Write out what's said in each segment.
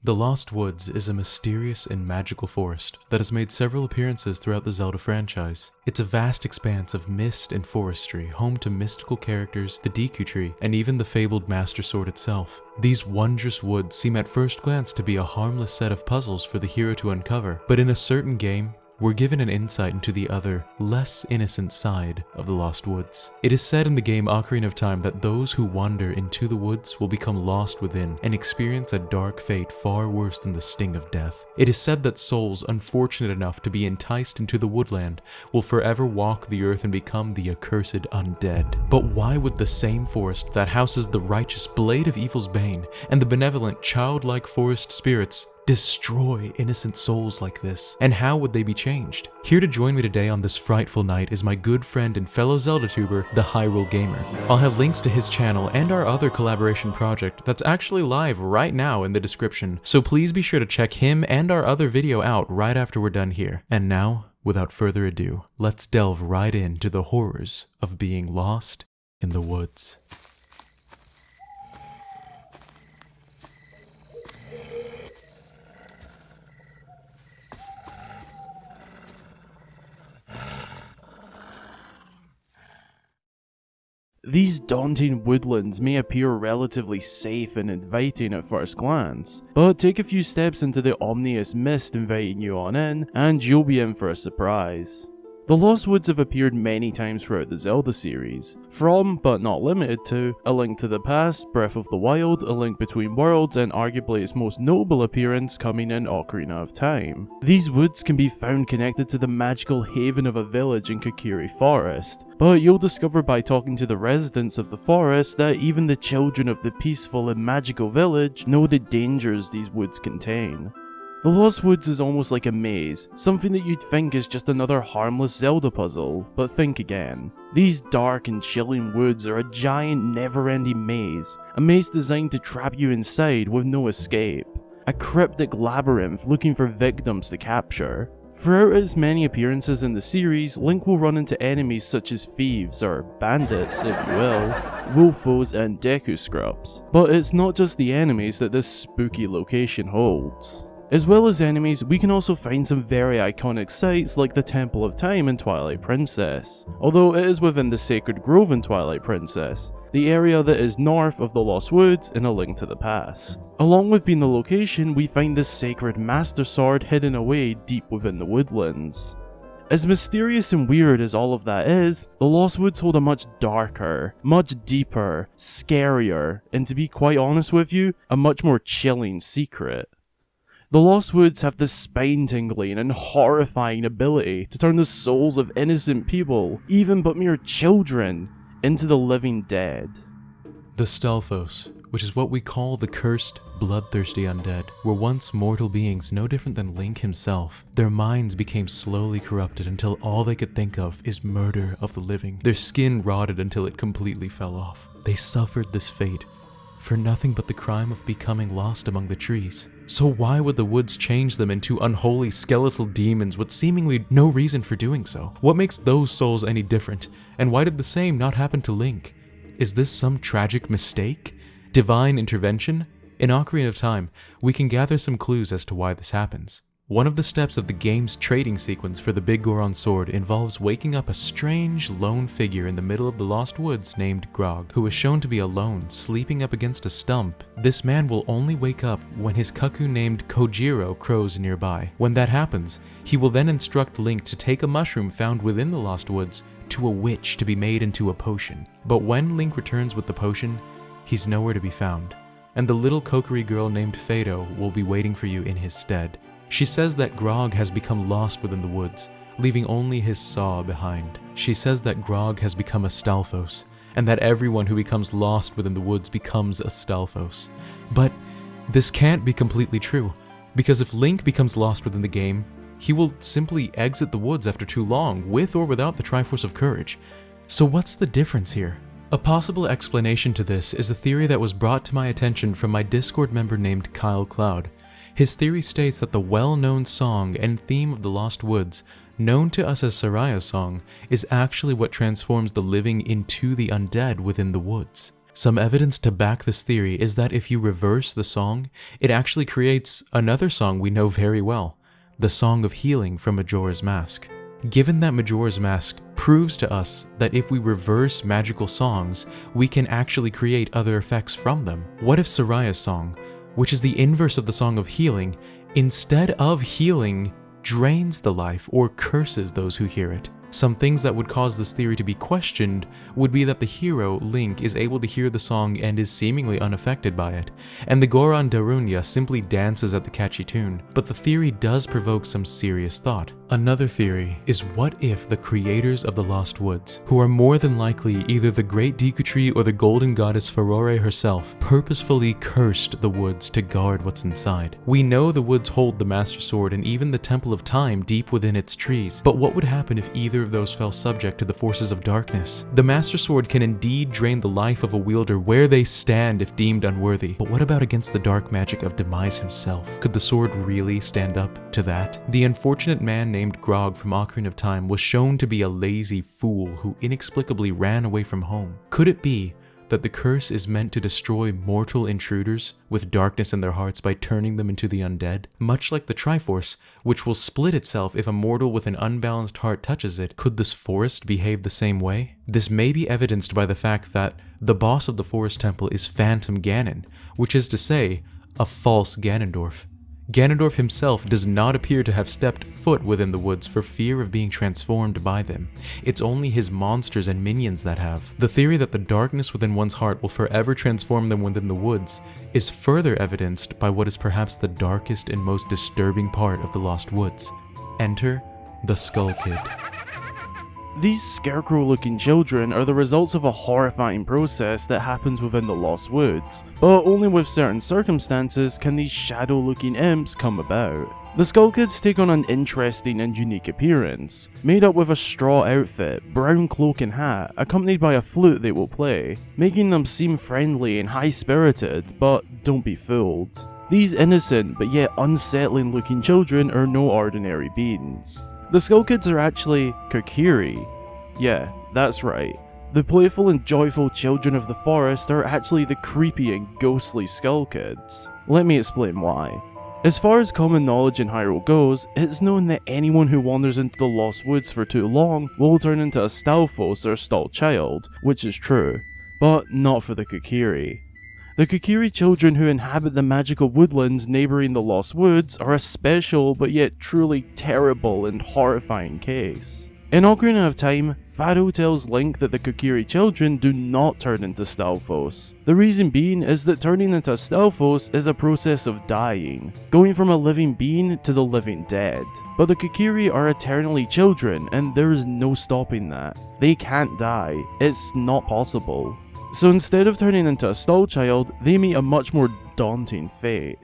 The Lost Woods is a mysterious and magical forest that has made several appearances throughout the Zelda franchise. It's a vast expanse of mist and forestry, home to mystical characters, the Deku Tree, and even the fabled Master Sword itself. These wondrous woods seem at first glance to be a harmless set of puzzles for the hero to uncover, but in a certain game, we're given an insight into the other, less innocent side of the Lost Woods. It is said in the game Ocarina of Time that those who wander into the woods will become lost within and experience a dark fate far worse than the sting of death. It is said that souls unfortunate enough to be enticed into the woodland will forever walk the earth and become the accursed undead. But why would the same forest that houses the righteous blade of evil's bane and the benevolent childlike forest spirits destroy innocent souls like this? And how would they be changed? Here to join me today on this frightful night is my good friend and fellow Zelda tuber, the Hyrule Gamer. I'll have links to his channel and our other collaboration project that's actually live right now in the description, so please be sure to check him and our other video out right after we're done here. And now, without further ado, let's delve right into the horrors of being lost in the woods. These daunting woodlands may appear relatively safe and inviting at first glance, but take a few steps into the ominous mist inviting you on in, and you'll be in for a surprise. The Lost Woods have appeared many times throughout the Zelda series, from, but not limited to, A Link to the Past, Breath of the Wild, A Link Between Worlds, and arguably its most notable appearance coming in Ocarina of Time. These woods can be found connected to the magical haven of a village in Kokiri Forest, but you'll discover by talking to the residents of the forest that even the children of the peaceful and magical village know the dangers these woods contain. The Lost Woods is almost like a maze, something that you'd think is just another harmless Zelda puzzle, but think again. These dark and chilling woods are a giant never-ending maze, a maze designed to trap you inside with no escape. A cryptic labyrinth looking for victims to capture. Throughout its many appearances in the series, Link will run into enemies such as thieves, or bandits if you will, wolfos and Deku Scrubs. But it's not just the enemies that this spooky location holds. As well as enemies, we can also find some very iconic sites like the Temple of Time in Twilight Princess, although it is within the Sacred Grove in Twilight Princess, the area that is north of the Lost Woods in A Link to the Past. Along with being the location, we find this sacred Master Sword hidden away deep within the woodlands. As mysterious and weird as all of that is, the Lost Woods hold a much darker, much deeper, scarier, and to be quite honest with you, a much more chilling secret. The Lost Woods have the spine-tingling and horrifying ability to turn the souls of innocent people, even but mere children, into the living dead. The Stalfos, which is what we call the cursed, bloodthirsty undead, were once mortal beings no different than Link himself. Their minds became slowly corrupted until all they could think of is murder of the living. Their skin rotted until it completely fell off. They suffered this fate for nothing but the crime of becoming lost among the trees. So why would the woods change them into unholy skeletal demons with seemingly no reason for doing so? What makes those souls any different? And why did the same not happen to Link? Is this some tragic mistake? Divine intervention? In Ocarina of Time, we can gather some clues as to why this happens. One of the steps of the game's trading sequence for the Big Goron sword involves waking up a strange, lone figure in the middle of the Lost Woods named Grog, who is shown to be alone, sleeping up against a stump. This man will only wake up when his cuckoo named Kojiro crows nearby. When that happens, he will then instruct Link to take a mushroom found within the Lost Woods to a witch to be made into a potion. But when Link returns with the potion, he's nowhere to be found, and the little Kokiri girl named Fado will be waiting for you in his stead. She says that Grog has become lost within the woods, leaving only his saw behind. She says that Grog has become a Stalfos, and that everyone who becomes lost within the woods becomes a Stalfos. But this can't be completely true, because if Link becomes lost within the game, he will simply exit the woods after too long, with or without the Triforce of Courage. So what's the difference here? A possible explanation to this is a theory that was brought to my attention from my Discord member named Kyle Cloud. His theory states that the well-known song and theme of the Lost Woods, known to us as Soraya's song, is actually what transforms the living into the undead within the woods. Some evidence to back this theory is that if you reverse the song, it actually creates another song we know very well, the Song of Healing from Majora's Mask. Given that Majora's Mask proves to us that if we reverse magical songs, we can actually create other effects from them. What if Soraya's song, which is the inverse of the Song of Healing, instead of healing, drains the life or curses those who hear it? Some things that would cause this theory to be questioned would be that the hero, Link, is able to hear the song and is seemingly unaffected by it, and the Goron Darunia simply dances at the catchy tune, but the theory does provoke some serious thought. Another theory is, what if the creators of the Lost Woods, who are more than likely either the Great Deku Tree or the Golden Goddess Ferore herself, purposefully cursed the woods to guard what's inside? We know the woods hold the Master Sword and even the Temple of Time deep within its trees, but what would happen if either of those fell subject to the forces of darkness? The Master Sword can indeed drain the life of a wielder where they stand if deemed unworthy, but what about against the dark magic of Demise himself? Could the sword really stand up to that? The unfortunate man named Grog from Ocarina of Time was shown to be a lazy fool who inexplicably ran away from home. Could it be that the curse is meant to destroy mortal intruders with darkness in their hearts by turning them into the undead? Much like the Triforce, which will split itself if a mortal with an unbalanced heart touches it, could this forest behave the same way? This may be evidenced by the fact that the boss of the Forest Temple is Phantom Ganon, which is to say, a false Ganondorf. Ganondorf himself does not appear to have stepped foot within the woods for fear of being transformed by them. It's only his monsters and minions that have. The theory that the darkness within one's heart will forever transform them within the woods is further evidenced by what is perhaps the darkest and most disturbing part of the Lost Woods. Enter the Skull Kid. These scarecrow-looking children are the results of a horrifying process that happens within the Lost Woods, but only with certain circumstances can these shadow-looking imps come about. The Skull Kids take on an interesting and unique appearance, made up with a straw outfit, brown cloak and hat, accompanied by a flute they will play, making them seem friendly and high-spirited, but don't be fooled. These innocent but yet unsettling looking children are no ordinary beings. The Skull Kids are actually Kokiri. Yeah, that's right. The playful and joyful children of the forest are actually the creepy and ghostly Skull Kids. Let me explain why. As far as common knowledge in Hyrule goes, it's known that anyone who wanders into the Lost Woods for too long will turn into a Stalfos or stall child, which is true, but not for the Kokiri. The Kokiri children who inhabit the magical woodlands neighbouring the Lost Woods are a special but yet truly terrible and horrifying case. In Ocarina of Time, Fado tells Link that the Kokiri children do not turn into Stalfos. The reason being is that turning into Stalfos is a process of dying, going from a living being to the living dead. But the Kokiri are eternally children and there is no stopping that. They can't die, it's not possible. So instead of turning into a stall child, they meet a much more daunting fate.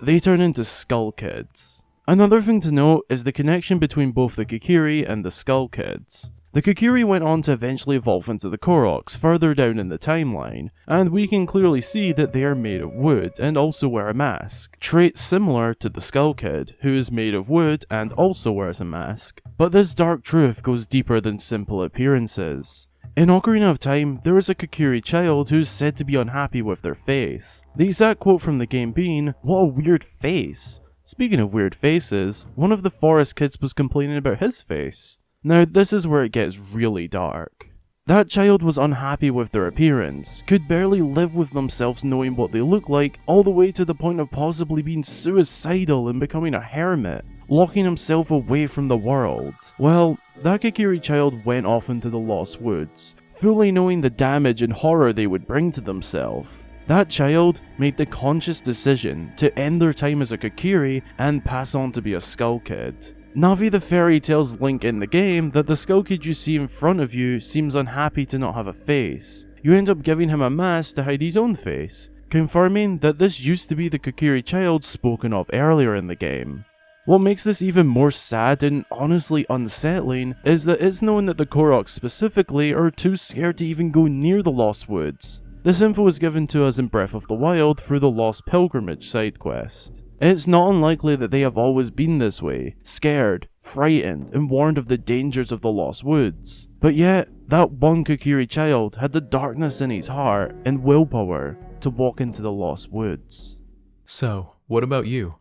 They turn into Skull Kids. Another thing to note is the connection between both the Kokiri and the Skull Kids. The Kokiri went on to eventually evolve into the Koroks further down in the timeline, and we can clearly see that they are made of wood and also wear a mask, traits similar to the Skull Kid, who is made of wood and also wears a mask. But this dark truth goes deeper than simple appearances. In Ocarina of Time, there is a Kokiri child who is said to be unhappy with their face. The exact quote from the game being, "What a weird face." Speaking of weird faces, one of the forest kids was complaining about his face. Now this is where it gets really dark. That child was unhappy with their appearance, could barely live with themselves knowing what they look like, all the way to the point of possibly being suicidal and becoming a hermit, locking himself away from the world. Well, that Kokiri child went off into the Lost Woods, fully knowing the damage and horror they would bring to themselves. That child made the conscious decision to end their time as a Kokiri and pass on to be a Skull Kid. Navi the fairy tells Link in the game that the Skull Kid you see in front of you seems unhappy to not have a face. You end up giving him a mask to hide his own face, confirming that this used to be the Kokiri child spoken of earlier in the game. What makes this even more sad and honestly unsettling is that it's known that the Koroks specifically are too scared to even go near the Lost Woods. This info was given to us in Breath of the Wild through the Lost Pilgrimage side quest. It's not unlikely that they have always been this way, scared, frightened, and warned of the dangers of the Lost Woods. But yet, that one Kokiri child had the darkness in his heart and willpower to walk into the Lost Woods. So, what about you?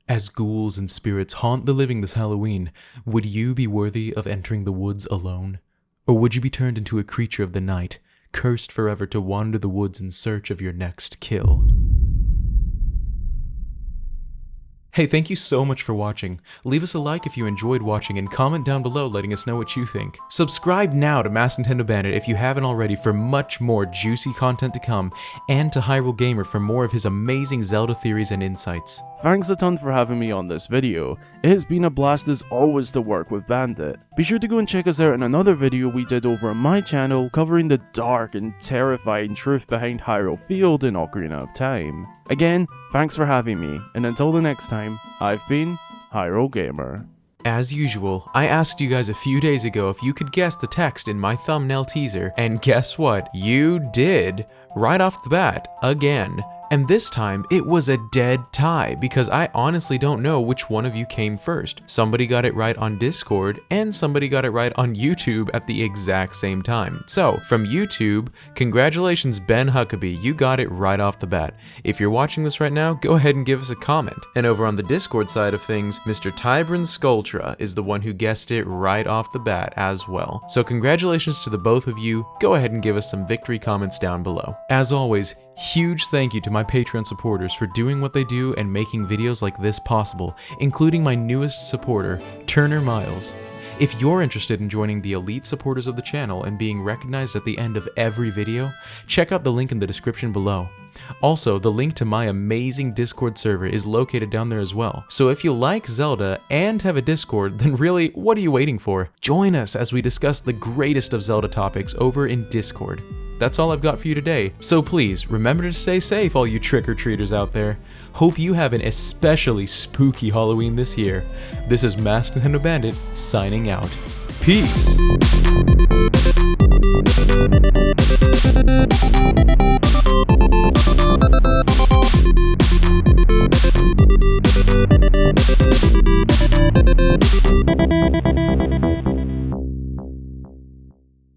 As ghouls and spirits haunt the living this Halloween, would you be worthy of entering the woods alone? Or would you be turned into a creature of the night, cursed forever to wander the woods in search of your next kill? Hey, thank you so much for watching. Leave us a like if you enjoyed watching and comment down below letting us know what you think. Subscribe now to MaskedNintendoBandit if you haven't already for much more juicy content to come, and to Hyrule Gamer for more of his amazing Zelda theories and insights. Thanks a ton for having me on this video. It has been a blast as always to work with Bandit. Be sure to go and check us out in another video we did over on my channel covering the dark and terrifying truth behind Hyrule Field in Ocarina of Time. Again, thanks for having me, and until the next time, I've been Hyrule Gamer. As usual, I asked you guys a few days ago if you could guess the text in my thumbnail teaser, and guess what? You did! Right off the bat, again. And this time, it was a dead tie, because I honestly don't know which one of you came first. Somebody got it right on Discord, and somebody got it right on YouTube at the exact same time. So, from YouTube, congratulations Ben Huckabee, you got it right off the bat. If you're watching this right now, go ahead and give us a comment. And over on the Discord side of things, Mr. Tybran Sculptra is the one who guessed it right off the bat as well. So congratulations to the both of you, go ahead and give us some victory comments down below. As always, huge thank you to my Patreon supporters for doing what they do and making videos like this possible, including my newest supporter, Turner Miles. If you're interested in joining the elite supporters of the channel and being recognized at the end of every video, check out the link in the description below. Also, the link to my amazing Discord server is located down there as well. So if you like Zelda and have a Discord, then really, what are you waiting for? Join us as we discuss the greatest of Zelda topics over in Discord. That's all I've got for you today, so please remember to stay safe, all you trick-or-treaters out there. Hope you have an especially spooky Halloween this year. This is MaskedNintendoBandit signing out. Peace!